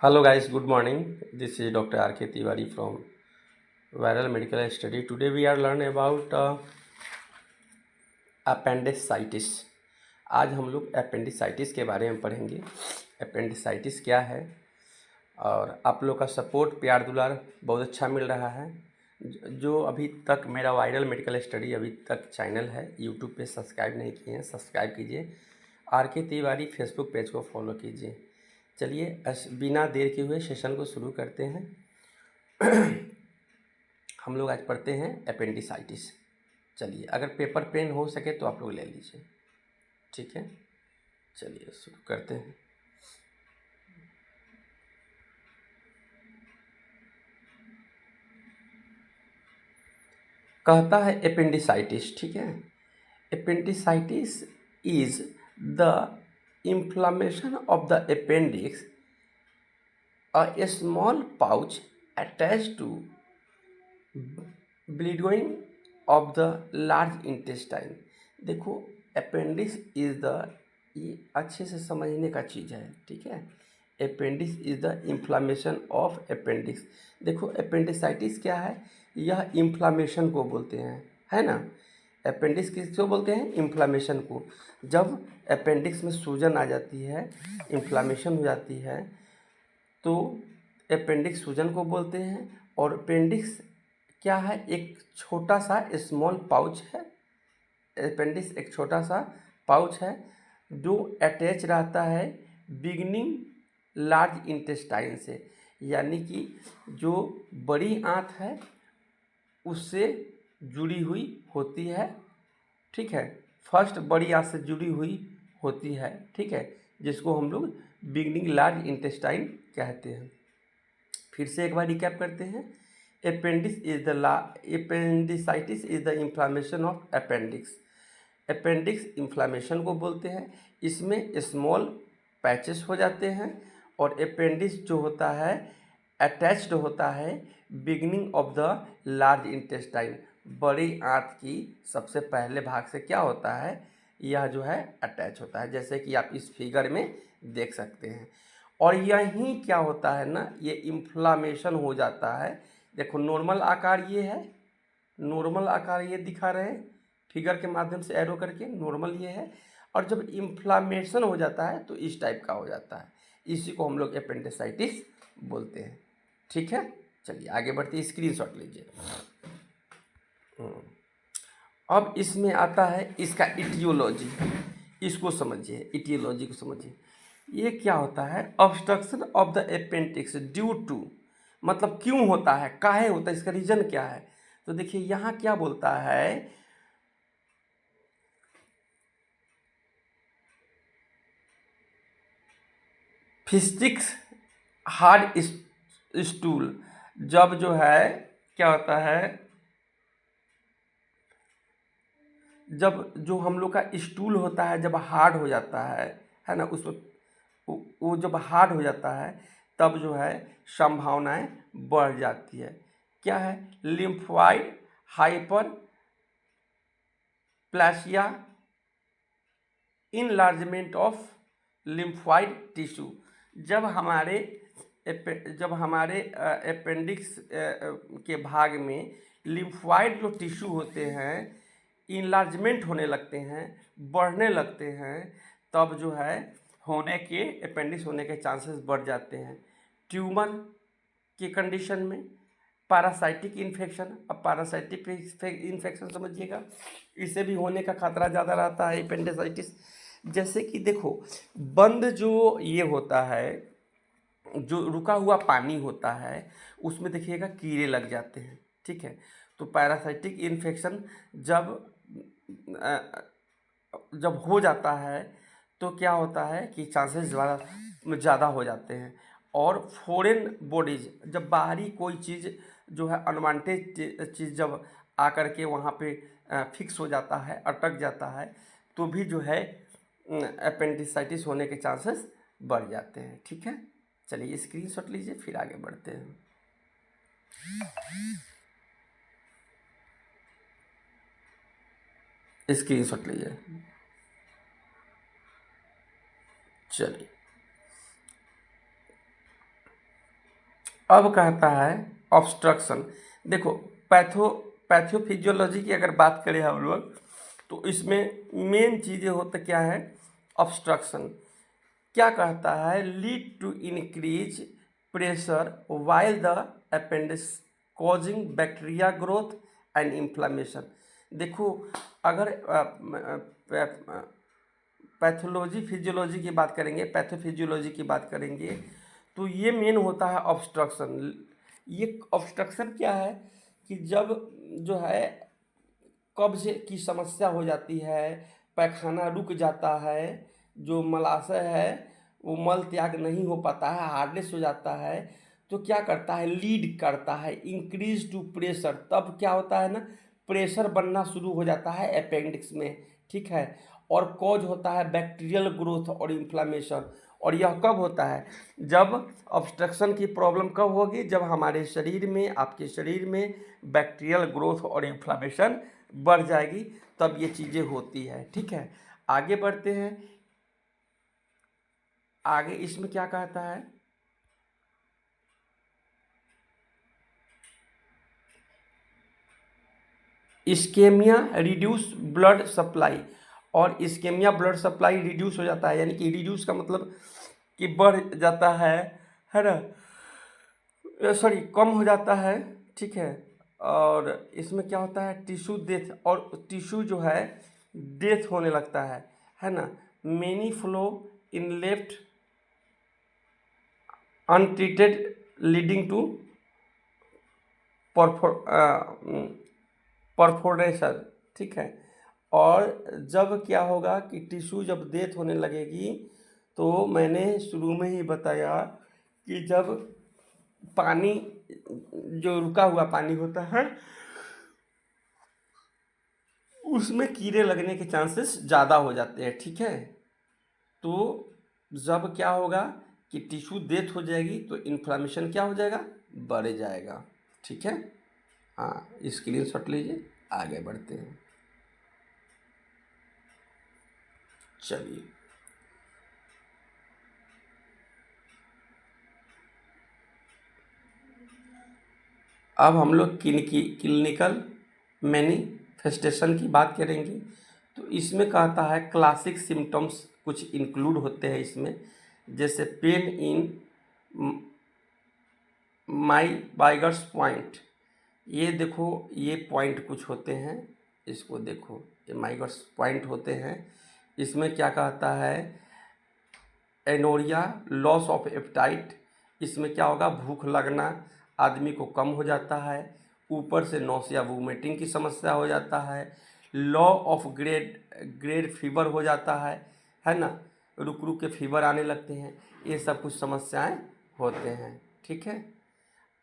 Hello guys, good morning. This is Dr. R.K. Tiwari from Viral Medical Study. Today we are learn about appendicitis. आज हम लोग appendicitis के बारे में पढ़ेंगे। appendicitis क्या है और आप लोग का सपोर्ट प्यार दुलार बहुत अच्छा मिल रहा है। जो अभी तक मेरा वायरल मेडिकल स्टडी अभी तक चैनल है यूट्यूब पे सब्सक्राइब नहीं किए हैं, सब्सक्राइब कीजिए। R.K. तिवारी फेसबुक पेज को फॉलो कीजिए। चलिए बिना देर के हुए सेशन को शुरू करते हैं। हम लोग आज पढ़ते हैं अपेंडिसाइटिस। चलिए अगर पेपर पेन हो सके तो आप लोग ले लीजिए, ठीक है। चलिए शुरू करते हैं। कहता है अपेंडिसाइटिस, ठीक है। Appendicitis is the inflammation of the appendix, a small pouch attached to bleeding of the large intestine। देखो अपेंडिक्स इज द, ये अच्छे से समझने का चीज़ है, ठीक है। Appendix is the inflammation of appendix. देखो अपेंडिसाइटिस क्या है, यह इन्फ्लामेशन को बोलते हैं, है ना। अपेंडिक्स किसको बोलते हैं, इन्फ्लामेशन को। जब अपेंडिक्स में सूजन आ जाती है, इन्फ्लामेशन हो जाती है, तो अपेंडिक्स सूजन को बोलते हैं। और अपेंडिक्स क्या है, एक छोटा सा स्मॉल पाउच है। अपेंडिक्स एक छोटा सा पाउच है जो अटैच रहता है बिगनिंग लार्ज इंटेस्टाइन से, यानी कि जो बड़ी आंत है उससे जुड़ी हुई होती है, ठीक है। फर्स्ट बड़ी आंत से जुड़ी हुई होती है, ठीक है, जिसको हम लोग बिगनिंग लार्ज इंटेस्टाइन कहते हैं। फिर से एक बार रिकैप करते हैं। Appendicitis is the inflammation of appendix. Appendix inflammation को बोलते हैं। इसमें स्मॉल पैचेस हो जाते हैं और अपेंडिक्स जो होता है अटैच्ड होता है beginning of the large intestine, बड़ी आंत की सबसे पहले भाग से क्या होता है, यह जो है अटैच होता है, जैसे कि आप इस फिगर में देख सकते हैं। और यहीं क्या होता है ना, ये इन्फ्लामेशन हो जाता है। देखो नॉर्मल आकार ये है, नॉर्मल आकार ये दिखा रहे हैं फिगर के माध्यम से एरो करके, नॉर्मल ये है। और जब इन्फ्लामेशन हो जाता है तो इस टाइप का हो जाता है, इसी को हम लोग अपेंडिसाइटिस बोलते हैं, ठीक है। चलिए आगे बढ़ते, स्क्रीनशॉट लीजिए। अब इसमें आता है इसका इटियोलॉजी, इसको समझिए, इटियोलॉजी को समझिए। ये क्या होता है, obstruction of the appendix due to, मतलब क्यों होता है, काहे होता है, इसका रीजन क्या है। तो देखिए यहाँ क्या बोलता है, फिस्टिक्स हार्ड स्टूल, जब जो है क्या होता है, जब जो हम लोग का स्टूल होता है जब हार्ड हो जाता है ना, उसमें वो जब हार्ड हो जाता है तब जो है संभावनाएं बढ़ जाती है। क्या है, lymphoid hyperplasia, enlargement of lymphoid tissue. जब हमारे अपेंडिक्स के भाग में लिम्फोइड जो टिश्यू होते हैं इनलार्जमेंट होने लगते हैं, बढ़ने लगते हैं, तब जो है होने के अपेंडिक्स होने के चांसेस बढ़ जाते हैं। ट्यूमर की कंडीशन में, पैरासाइटिक इन्फेक्शन, अब पैरासाइटिक इन्फेक्शन समझिएगा, इसे भी होने का खतरा ज़्यादा रहता है अपेंडिसाइटिस। जैसे कि देखो बंद जो ये होता है, जो रुका हुआ पानी होता है उसमें देखिएगा कीड़े लग जाते हैं, ठीक है। तो पैरासाइटिक इन्फेक्शन जब हो जाता है तो क्या होता है कि चांसेस ज़्यादा हो जाते हैं। और फॉरेन बॉडीज, जब बाहरी कोई चीज़ जो है अनवांटेड चीज़ जब आकर के वहाँ पे फिक्स हो जाता है, अटक जाता है, तो भी जो है अपेंडिसाइटिस होने के चांसेस बढ़ जाते हैं, ठीक है। चलिए स्क्रीनशॉट लीजिए फिर आगे बढ़ते हैं। स्क्रीनशॉट लीजिए। चलिए अब कहता है ऑब्स्ट्रक्शन। देखो पैथोफिजियोलॉजी की अगर बात करें हम लोग तो इसमें मेन चीज़ें होता क्या है, ऑब्स्ट्रक्शन क्या कहता है, lead to increase pressure while the appendix causing bacteria growth and inflammation. देखो अगर पैथोलॉजी फिजियोलॉजी की बात करेंगे, पैथोफिजियोलॉजी की बात करेंगे तो ये मेन होता है ऑब्स्ट्रक्शन। ये ऑब्स्ट्रक्शन क्या है कि जब जो है कब्ज की समस्या हो जाती है, पैखाना रुक जाता है, जो मलाशय है वो मल त्याग नहीं हो पाता है, हार्डनेस हो जाता है, तो क्या करता है, लीड करता है इंक्रीज टू प्रेशर। तब क्या होता है ना, प्रेशर बनना शुरू हो जाता है अपेंडिक्स में, ठीक है। और कॉज होता है बैक्टीरियल ग्रोथ और इन्फ्लामेशन। और यह कब होता है, जब ऑब्स्ट्रक्शन की प्रॉब्लम कब होगी, जब हमारे शरीर में, आपके शरीर में बैक्टीरियल ग्रोथ और इन्फ्लामेशन बढ़ जाएगी, तब ये चीज़ें होती है, ठीक है। आगे बढ़ते हैं। आगे इसमें क्या कहता है, इस्केमिया रिड्यूस ब्लड सप्लाई। और इस्केमिया ब्लड सप्लाई रिड्यूस हो जाता है, यानी कि रिड्यूस का मतलब कि बढ़ जाता है ना, सॉरी कम हो जाता है, ठीक है। और इसमें क्या होता है, टिश्यू डेथ, और टिश्यू जो है डेथ होने लगता है ना। Many flow in left untreated leading to perforation, ठीक है। और जब क्या होगा कि टिश्यू जब डेथ होने लगेगी, तो मैंने शुरू में ही बताया कि जब पानी, जो रुका हुआ पानी होता है, उसमें कीड़े लगने के चांसेस ज़्यादा हो जाते हैं, ठीक है। तो जब क्या होगा कि टिश्यू डेथ हो जाएगी तो इन्फ्लामेशन क्या हो जाएगा, बढ़ जाएगा, ठीक है। हाँ, स्क्रीनशॉट लीजिए, आगे बढ़ते हैं। चलिए, अब हम लोग क्लिनिकल मैनिफेस्टेशन की बात करेंगे। तो इसमें कहता है क्लासिक सिम्टम्स कुछ इंक्लूड होते हैं इसमें, जैसे पेन इन माई बाइगर्स पॉइंट। ये देखो, ये पॉइंट कुछ होते हैं, इसको देखो, ये माइगर्स पॉइंट होते हैं। इसमें क्या कहता है, एनोरिया, लॉस ऑफ एपेटाइट। इसमें क्या होगा, भूख लगना आदमी को कम हो जाता है, ऊपर से नौसिया वोमिटिंग की समस्या हो जाता है, लॉ ऑफ ग्रेड फीवर हो जाता है ना, रुक रुक के फीवर आने लगते हैं। ये सब कुछ समस्याएं होते हैं, ठीक है।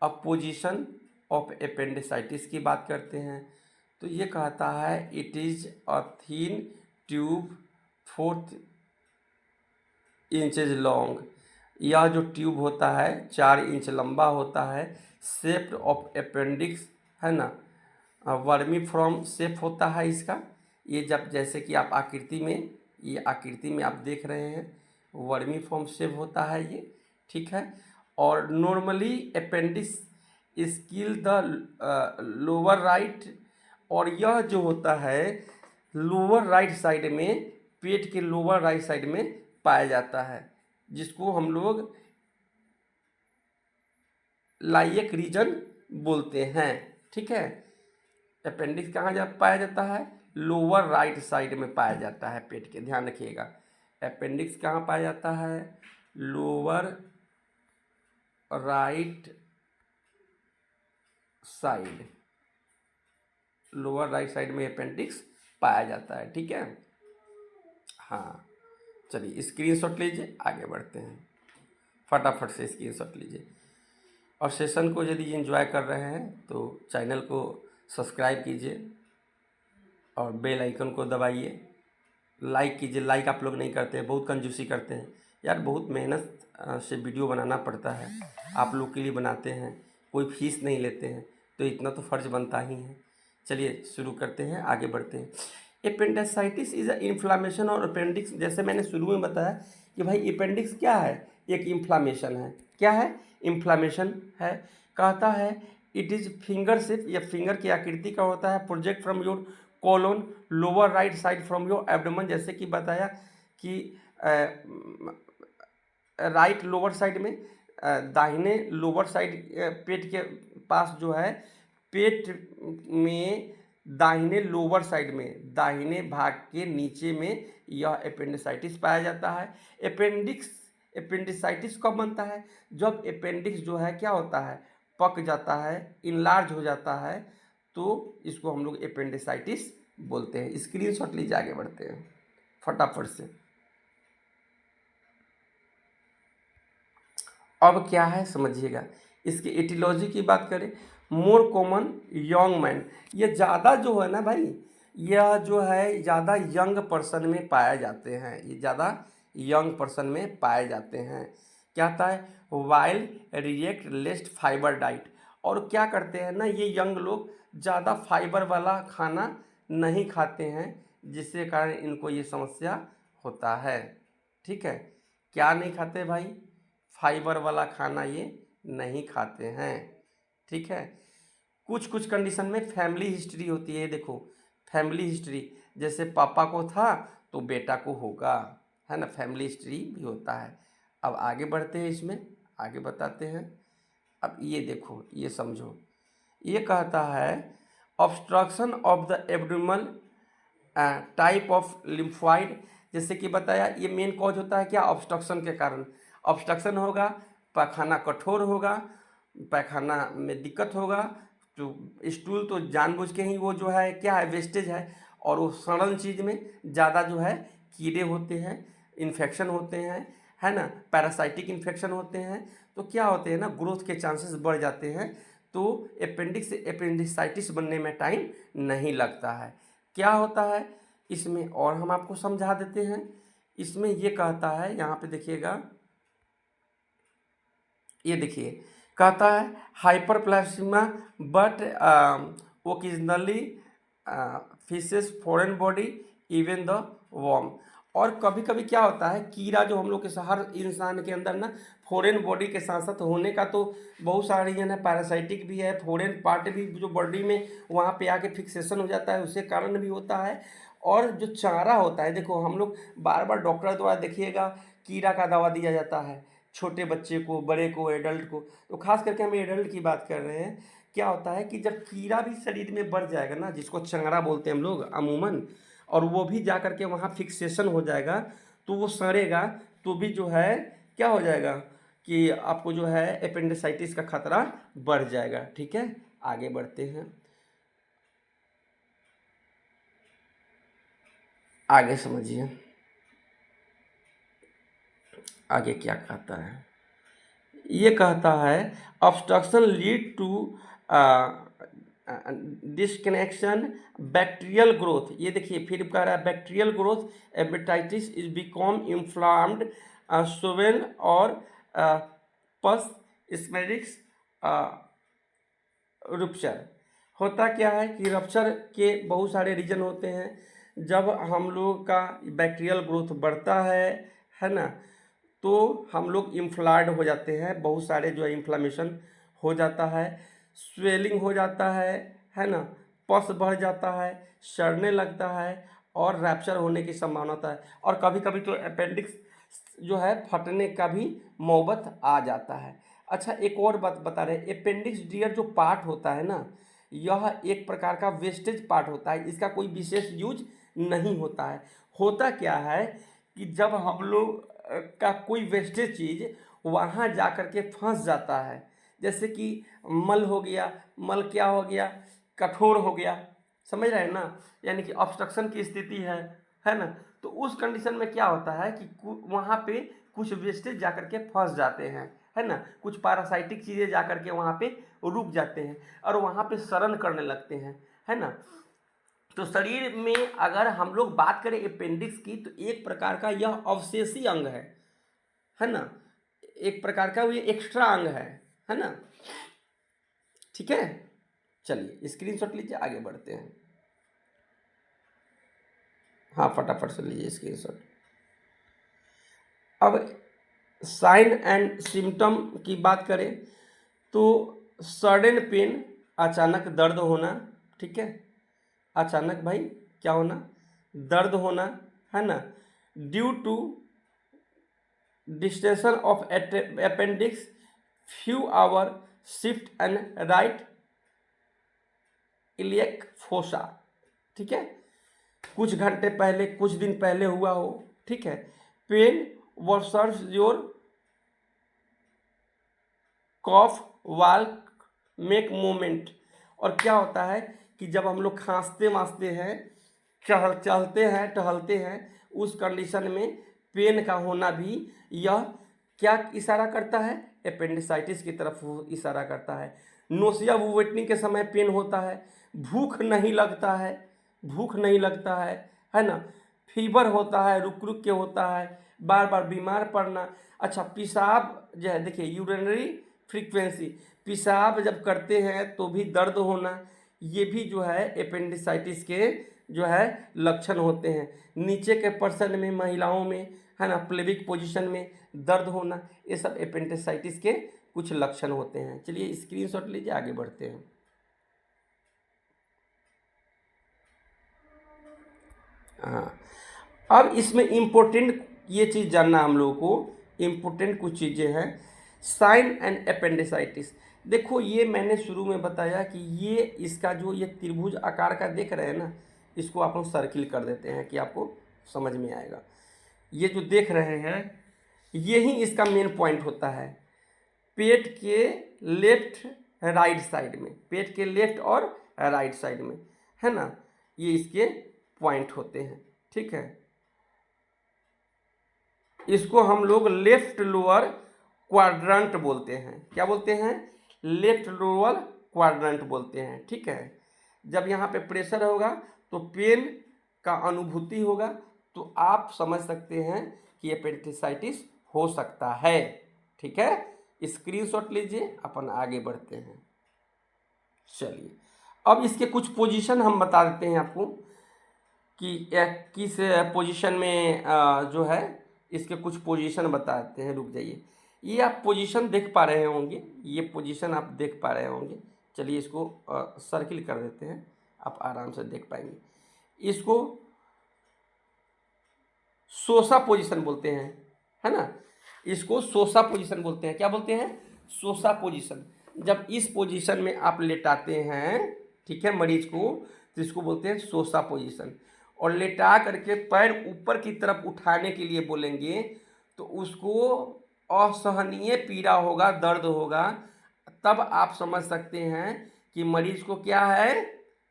अब पोजीशन ऑफ एपेंडिसाइटिस की बात करते हैं। तो ये कहता है it is a thin tube 4 inches long. यह जो ट्यूब होता है 4 इंच लंबा होता है, शेप्ड ऑफ अपेंडिक्स, है ना, वर्मी फ्रॉम शेप होता है इसका। ये जब जैसे कि आप आकृति में, ये आकृति में आप देख रहे हैं, वर्मी फ्रॉम शेप होता है ये, ठीक है। और normally appendix skill the lower right. और यह जो होता है लोअर राइट साइड में, पेट के लोअर राइट साइड में पाया जाता है, जिसको हम लोग लाइक रीजन बोलते हैं, ठीक है। अपेंडिक्स कहाँ पाया जाता है, लोअर राइट साइड में पाया जाता है पेट के, ध्यान रखिएगा। अपेंडिक्स कहाँ पाया जाता है, lower right side, lower right side में अपेंडिक्स पाया जाता है, ठीक है। हाँ, चलिए स्क्रीनशॉट लीजिए, आगे बढ़ते हैं, फटाफट से स्क्रीनशॉट लीजिए। और सेशन को यदि एंजॉय कर रहे हैं तो चैनल को सब्सक्राइब कीजिए और बेल आइकन को दबाइए, लाइक कीजिए। लाइक आप लोग नहीं करते हैं, बहुत कंजूसी करते हैं यार, बहुत मेहनत से वीडियो बनाना पड़ता है, आप लोग के लिए बनाते हैं, कोई फीस नहीं लेते हैं, तो इतना तो फ़र्ज बनता ही है। चलिए शुरू करते हैं, आगे बढ़ते हैं। एपेंडिसाइटिस इज अ इन्फ्लामेशन और अपेंडिक्स, जैसे मैंने शुरू में बताया कि भाई अपेंडिक्स क्या है, एक इन्फ्लामेशन है। क्या है? इन्फ्लामेशन है। कहता है इट इज फिंगर शेप, या फिंगर की आकृति का होता है, project from your colon lower right side from your abdomen, जैसे कि बताया कि राइट लोअर साइड में, दाहिने लोअर साइड पेट के पास जो है, पेट में दाहिने लोअर साइड में, दाहिने भाग के नीचे में यह अपेंडिसाइटिस पाया जाता है। अपेंडिसाइटिस कब बनता है? जब अपेंडिक्स जो है क्या होता है, पक जाता है, इनलार्ज हो जाता है, तो इसको हम लोग अपेंडिसाइटिस बोलते हैं। स्क्रीनशॉट लीजिए, आगे बढ़ते हैं फटाफट से। अब क्या है समझिएगा, इसकी एटिलॉजी की बात करें, मोर कॉमन यंग मैन, ये ज़्यादा जो है ना भाई, यह जो है ज़्यादा यंग पर्सन में पाए जाते हैं, ये ज़्यादा यंग पर्सन में पाए जाते हैं। क्या होता है? वाइल रिएक्ट लेस्ट फाइबर डाइट, और क्या करते हैं ना, ये यंग लोग ज़्यादा फाइबर वाला खाना नहीं खाते हैं, जिसके कारण इनको ये समस्या होता है। ठीक है, क्या नहीं खाते भाई? फाइबर वाला खाना ये नहीं खाते हैं। ठीक है, कुछ कुछ कंडीशन में फैमिली हिस्ट्री होती है। देखो, फैमिली हिस्ट्री, जैसे पापा को था तो बेटा को होगा, है ना, फैमिली हिस्ट्री भी होता है। अब आगे बढ़ते हैं, इसमें आगे बताते हैं। अब ये देखो, ये समझो, ये कहता है obstruction of the abdominal type of lymphoid, जैसे कि बताया ये मेन कॉज होता है क्या? ऑब्स्ट्रक्शन के कारण। ऑब्स्ट्रक्शन होगा, पैखाना कठोर होगा, पैखाना में दिक्कत होगा, तो स्टूल तो जानबूझ के ही वो जो है क्या है, वेस्टेज है, और वो सड़न चीज़ में ज़्यादा जो है कीड़े होते हैं, इन्फेक्शन होते हैं, है ना, पैरासाइटिक इन्फेक्शन होते हैं, तो क्या होते हैं ना, ग्रोथ के चांसेस बढ़ जाते हैं, तो अपेंडिक्स से अपेंडिसाइटिस बनने में टाइम नहीं लगता है। क्या होता है इसमें, और हम आपको समझा देते हैं। इसमें ये कहता है, यहाँ पे देखिएगा, ये देखिए, कहता है हाइपरप्लास्टिमा but occasionally fishes foreign body even the worm, और कभी कभी क्या होता है, कीड़ा जो हम लोग के हर इंसान के अंदर ना फॉरेन बॉडी के साथ साथ होने का तो बहुत सारे रीजन है, पैरासाइटिक भी है, फॉरेन पार्ट भी जो बॉडी में वहाँ पे आके फिक्सेशन हो जाता है, उसके कारण भी होता है। और जो चारा होता है, देखो हम लोग बार बार डॉक्टर द्वारा देखिएगा कीड़ा का दवा दिया जाता है, छोटे बच्चे को, बड़े को, एडल्ट को, तो खास करके हम एडल्ट की बात कर रहे हैं। क्या होता है कि जब कीड़ा भी शरीर में बढ़ जाएगा ना, जिसको चंगड़ा बोलते हैं हम लोग अमूमन, और वो भी जा करके वहाँ फिक्सेशन हो जाएगा, तो वो सड़ेगा, तो भी जो है क्या हो जाएगा कि आपको जो है अपेंडिसाइटिस का खतरा बढ़ जाएगा। ठीक है, आगे बढ़ते हैं, आगे समझिए आगे क्या कहता है। ये कहता है obstruction lead to disconnection bacterial growth, ये देखिए फिर कह रहा है bacterial growth, hepatitis is become inflamed so well और पस स्मेरिक्स रप्चर। होता क्या है कि रप्चर के बहुत सारे रीजन होते हैं। जब हम लोग का बैक्टीरियल ग्रोथ बढ़ता है ना, तो हम लोग इन्फ्लाड हो जाते हैं, बहुत सारे जो है इन्फ्लामेशन हो जाता है, स्वेलिंग हो जाता है ना, पस बढ़ जाता है, सड़ने लगता है, और रैप्चर होने की संभावना होता है, और कभी कभी तो अपेंडिक्स जो है फटने का भी नौबत आ जाता है। अच्छा, एक और बात बता रहे, अपेंडिक्स डियर जो पार्ट होता है ना, यह एक प्रकार का वेस्टेज पार्ट होता है, इसका कोई विशेष यूज नहीं होता है। होता क्या है कि जब हम लोग का कोई वेस्टेज चीज़ वहाँ जा कर के फंस जाता है, जैसे कि मल हो गया, मल क्या हो गया, कठोर हो गया, समझ रहे हैं ना, यानी कि ऑब्स्ट्रक्शन की स्थिति है ना, तो उस कंडीशन में क्या होता है कि वहाँ पे कुछ वेस्टेज जा कर के फंस जाते हैं, है ना, कुछ पैरासाइटिक चीज़ें जा कर के वहाँ पे रुक जाते हैं, और वहाँ पे सड़न करने लगते हैं, है ना। तो शरीर में अगर हम लोग बात करें अपेंडिक्स की, तो एक प्रकार का यह अवशेषी अंग है ना, एक प्रकार का ये एक्स्ट्रा अंग है ना। ठीक है, चलिए स्क्रीनशॉट लीजिए, आगे बढ़ते हैं। हाँ, फटाफट से लीजिए स्क्रीनशॉट। अब साइन एंड सिम्टम की बात करें तो सडन पेन, अचानक दर्द होना, ठीक है, अचानक भाई क्या होना, दर्द होना, है ना, due to distension of appendix few hour shift and right iliac fossa, ठीक है, कुछ घंटे पहले, कुछ दिन पहले हुआ हो, ठीक है, pain worsens your cough walk make movement, और क्या होता है कि जब हम लोग खांसते वांसते हैं, चलते हैं, टहलते हैं, उस कंडीशन में पेन का होना भी यह क्या इशारा करता है, अपेंडिसाइटिस की तरफ वो इशारा करता है। नोसिया वोमिटिंग के समय पेन होता है, भूख नहीं लगता है, भूख नहीं लगता है ना, फीवर होता है, रुक रुक के होता है, बार बार बीमार पड़ना। अच्छा, पेशाब जो है, देखिए यूरिनरी फ्रीक्वेंसी, पेशाब जब करते हैं तो भी दर्द होना, ये भी जो है अपेंडिसाइटिस के जो है लक्षण होते हैं। नीचे के पर्सन में, महिलाओं में, है ना, प्लेबिक पोजीशन में दर्द होना, ये सब अपेंडिसाइटिस के कुछ लक्षण होते हैं। चलिए स्क्रीनशॉट लीजिए, आगे बढ़ते हैं। हाँ, अब इसमें इम्पोर्टेंट ये चीज़ जानना हम लोगों को, इम्पोर्टेंट कुछ चीज़ें हैं। साइन एंड अपेंडिसाइटिस, देखो ये मैंने शुरू में बताया कि ये इसका जो ये त्रिभुज आकार का देख रहे हैं ना, इसको आप लोग सर्किल कर देते हैं कि आपको समझ में आएगा। ये जो देख रहे हैं ये ही इसका मेन पॉइंट होता है, पेट के लेफ्ट राइट साइड में, पेट के लेफ्ट और राइट साइड में, है ना, ये इसके पॉइंट होते हैं, ठीक है। इसको हम लोग लेफ्ट लोअर क्वाड्रंट बोलते हैं। क्या बोलते हैं? लेफ्ट लोअर क्वाड्रंट बोलते हैं, ठीक है। जब यहाँ पे प्रेशर होगा तो पेन का अनुभूति होगा, तो आप समझ सकते हैं कि अपेंडिसाइटिस हो सकता है, ठीक है। स्क्रीनशॉट लीजिए, अपन आगे बढ़ते हैं। चलिए, अब इसके कुछ पोजीशन हम बता देते हैं आपको कि किस पोजीशन में जो है, इसके कुछ पोजीशन बता देते हैं। रुक जाइए, ये आप पोजीशन देख पा रहे होंगे, ये पोजीशन आप देख पा रहे होंगे। चलिए इसको सर्किल कर देते हैं, आप आराम से देख पाएंगे। इसको सोसा पोजीशन बोलते हैं, है ना, इसको सोसा पोजीशन बोलते हैं। क्या बोलते हैं? सोसा पोजीशन। जब इस पोजीशन में आप लेटाते हैं, ठीक है, मरीज को, तो इसको बोलते हैं सोसा पोजीशन। और लेटा करके पैर ऊपर की तरफ उठाने के लिए बोलेंगे तो उसको असहनीय पीड़ा होगा, दर्द होगा, तब आप समझ सकते हैं कि मरीज को क्या है,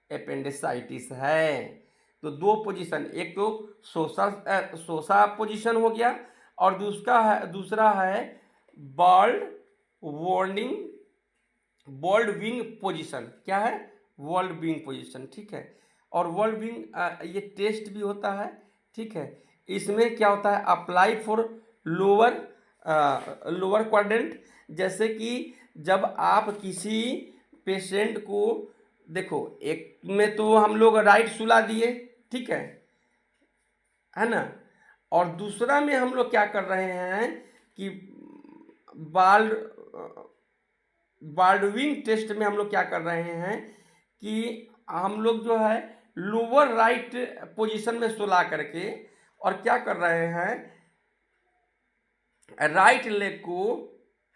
अपेंडिसाइटिस है। तो दो पोजीशन, एक तो सोसा पोजीशन हो गया, और दूसरा है bird warning world wing position. क्या है? वर्ल्ड विंग पोजीशन, ठीक है। और वर्ल्ड विंग ये टेस्ट भी होता है, ठीक है। इसमें क्या होता है, apply for lower lower quadrant. जैसे कि जब आप किसी पेशेंट को, देखो एक में तो हम लोग राइट सुला दिए, ठीक है ना, और दूसरा में हम लोग क्या कर रहे हैं कि बाल्डविंग टेस्ट में हम लोग क्या कर रहे हैं कि हम लोग जो है लोअर राइट पोजीशन में सुला करके, और क्या कर रहे हैं, राइट लेग को,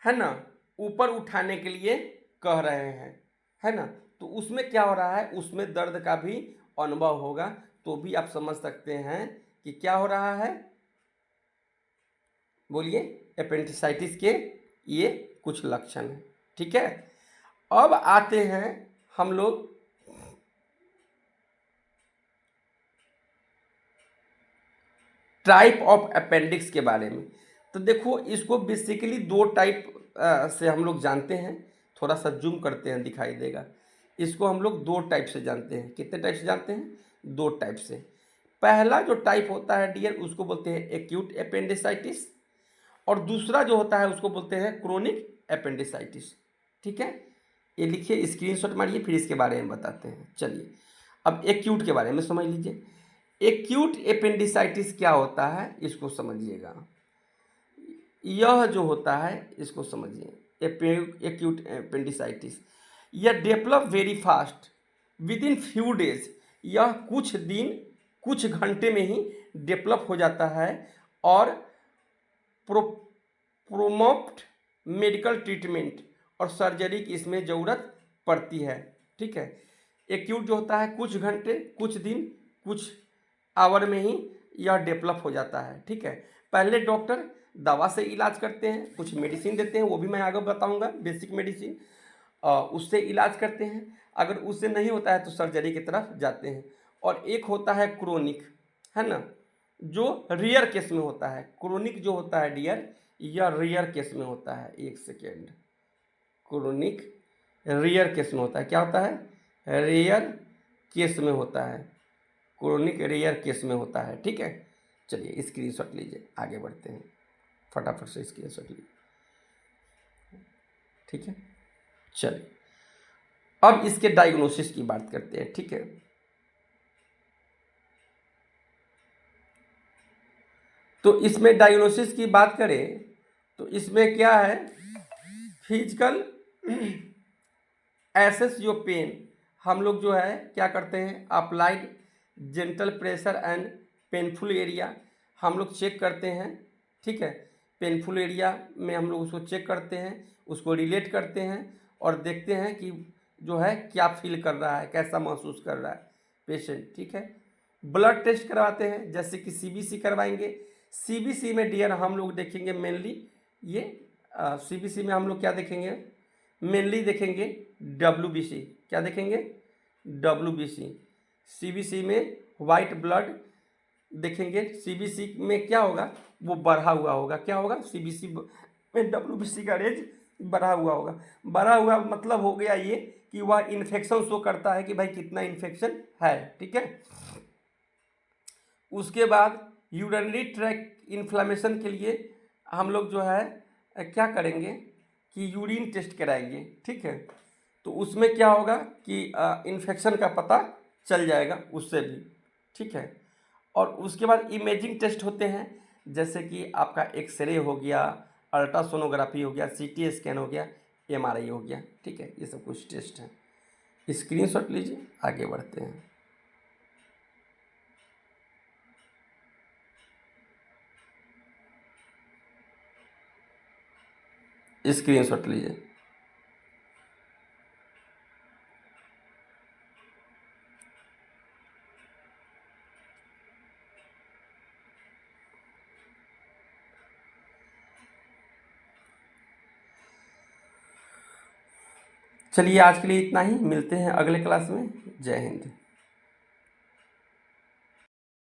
है ना, ऊपर उठाने के लिए कह रहे हैं, है ना। तो उसमें क्या हो रहा है, उसमें दर्द का भी अनुभव होगा, तो भी आप समझ सकते हैं कि क्या हो रहा है। बोलिए, अपेंडिसाइटिस के ये कुछ लक्षण हैं, ठीक है। अब आते हैं हम लोग टाइप ऑफ अपेंडिक्स के बारे में। तो देखो, इसको बेसिकली दो टाइप से हम लोग जानते हैं। थोड़ा सा जूम करते हैं, दिखाई देगा। इसको हम लोग दो टाइप से जानते हैं। कितने टाइप से जानते हैं? दो टाइप से। पहला जो टाइप होता है डियर, उसको बोलते हैं एक्यूट अपेंडिसाइटिस, और दूसरा जो होता है उसको बोलते हैं क्रोनिक अपेंडिसाइटिस, ठीक है। ये लिखिए, स्क्रीनशॉट मारिए, फिर इसके बारे में बताते हैं। चलिए, अब एक्यूट के बारे में समझ लीजिए। एक्यूट अपेंडिसाइटिस क्या होता है, इसको समझिएगा। यह जो होता है इसको समझिए, एक्यूट अपेंडिसाइटिस, यह develop very fast with in few days, यह कुछ दिन कुछ घंटे में ही डेवलप हो जाता है और प्रोमोप्ट मेडिकल ट्रीटमेंट और सर्जरी की इसमें ज़रूरत पड़ती है। ठीक है, एक्यूट जो होता है कुछ घंटे कुछ दिन कुछ आवर में ही यह डेवलप हो जाता है। ठीक है, पहले डॉक्टर दवा से इलाज करते हैं, कुछ मेडिसिन देते हैं, वो भी मैं आगे बताऊंगा, बेसिक मेडिसिन, उससे इलाज करते हैं। अगर उससे नहीं होता है तो सर्जरी की तरफ जाते हैं। और एक होता है क्रोनिक, है ना, जो रियर केस में होता है। क्रोनिक जो होता है डियर, यह रियर केस में होता है। एक सेकेंड, क्रोनिक रियर केस में होता है। क्या होता है? रियर केस में होता है, क्रोनिक रेयर केस में होता है। ठीक है, चलिए स्क्रीनशॉट लीजिए, आगे बढ़ते हैं, फटाफट से स्क्रीनशॉट लीजिए। ठीक है, चलिए अब इसके डायग्नोसिस की बात करते हैं। ठीक है, तो इसमें डायग्नोसिस की बात करें तो इसमें क्या है, फिजिकल एसेस जो पेन, हम लोग जो है क्या करते हैं, applied gentle pressure and painful area हम लोग चेक करते हैं। ठीक है, पेनफुल एरिया में हम लोग उसको चेक करते हैं, उसको रिलेट करते हैं और देखते हैं कि जो है क्या फील कर रहा है, कैसा महसूस कर रहा है पेशेंट। ठीक है, ब्लड टेस्ट करवाते हैं, जैसे कि सीबीसी करवाएंगे। सीबीसी में डियर हम लोग देखेंगे मेनली ये, सीबीसी में हम लोग क्या देखेंगे, मेनली देखेंगे डब्ल्यूबीसी। क्या देखेंगे? डब्ल्यूबीसी। सीबीसी में वाइट ब्लड देखेंगे। सीबीसी में क्या होगा, वो बढ़ा हुआ होगा। क्या होगा? सीबीसी में डब्ल्यूबीसी का रेंज बढ़ा हुआ होगा। बढ़ा हुआ मतलब हो गया ये कि वह इन्फेक्शन शो करता है कि भाई कितना इन्फेक्शन है। ठीक है, उसके बाद यूरिनरी ट्रैक्ट इन्फ्लामेशन के लिए हम लोग जो है क्या करेंगे कि यूरिन टेस्ट कराएंगे। ठीक है, तो उसमें क्या होगा कि इन्फेक्शन का पता चल जाएगा उससे भी। ठीक है, और उसके बाद इमेजिंग टेस्ट होते हैं, जैसे कि आपका एक्सरे हो गया, अल्ट्रासोनोग्राफी हो गया, सीटी स्कैन हो गया, एमआरआई हो गया। ठीक है, ये सब कुछ टेस्ट हैं। स्क्रीनशॉट लीजिए, आगे बढ़ते हैं। स्क्रीनशॉट लीजिए। चलिए आज के लिए इतना ही, मिलते हैं अगले क्लास में। जय हिंद।